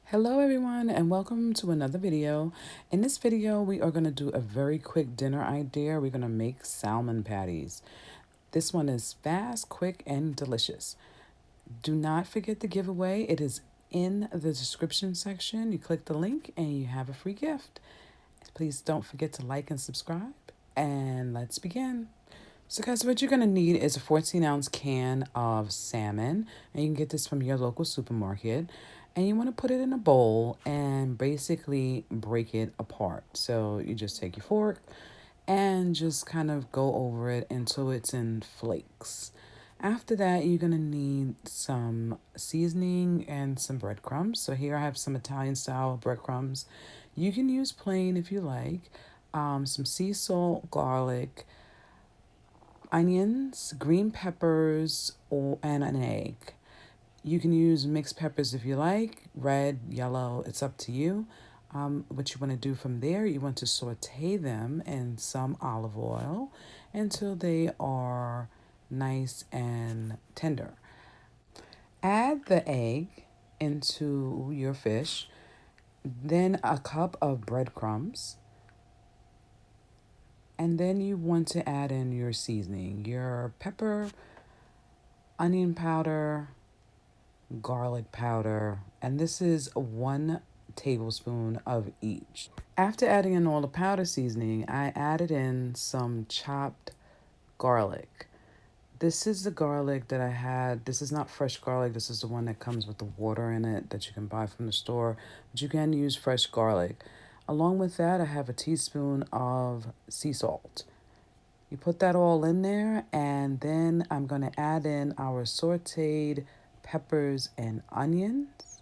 Hello everyone and welcome to another video. In this video we are going to do a very quick dinner idea. We're going to make salmon patties. This one is fast, quick, and delicious. Do not forget the giveaway. It is in the description section. You click the link and you have a free gift. Please don't forget to like and subscribe, and let's begin. So guys, what you're going to need is a 14-ounce can of salmon, and you can get this from your local supermarket. And you want to put it in a bowl and basically break it apart. So you just take your fork and just kind of go over it until it's in flakes. After that, you're going to need some seasoning and some breadcrumbs. So here I have some Italian style breadcrumbs. You can use plain if you like. Some sea salt, garlic, onions, green peppers, and an egg. You can use mixed peppers if you like, red, yellow, it's up to you. What you want to do from there, you want to saute them in some olive oil until they are nice and tender. Add the egg into your fish, then a cup of breadcrumbs, and then you want to add in your seasoning, your pepper, onion powder, garlic powder, and this is 1 tablespoon of each. After adding in all the powder seasoning, I added in some chopped garlic. This is the garlic that I had. This is not fresh garlic. This is the one that comes with the water in it that you can buy from the store, but you can use fresh garlic. Along with that, I have a teaspoon of sea salt. You put that all in there, and then I'm going to add in our sauteed peppers and onions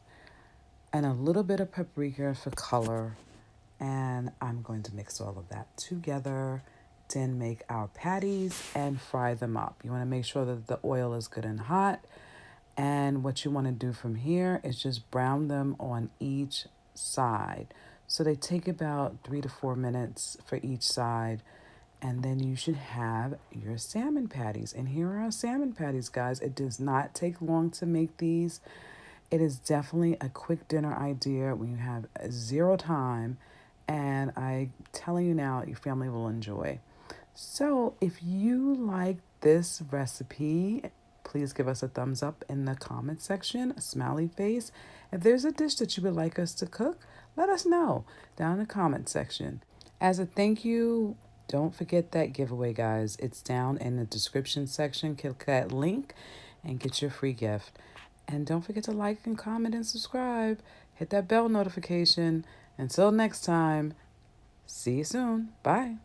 and a little bit of paprika for color. And I'm going to mix all of that together, then make our patties and fry them up. You want to make sure that the oil is good and hot. And what you want to do from here is just brown them on each side. So they take about 3 to 4 minutes for each side. And then you should have your salmon patties. And here are our salmon patties, guys. It does not take long to make these. It is definitely a quick dinner idea when you have zero time. And I'm telling you now, your family will enjoy. So if you like this recipe, please give us a thumbs up in the comment section, a smiley face. If there's a dish that you would like us to cook, let us know down in the comment section. As a thank you, don't forget that giveaway, guys. It's down in the description section. Click that link and get your free gift. And don't forget to like and comment and subscribe. Hit that bell notification. Until next time, see you soon. Bye.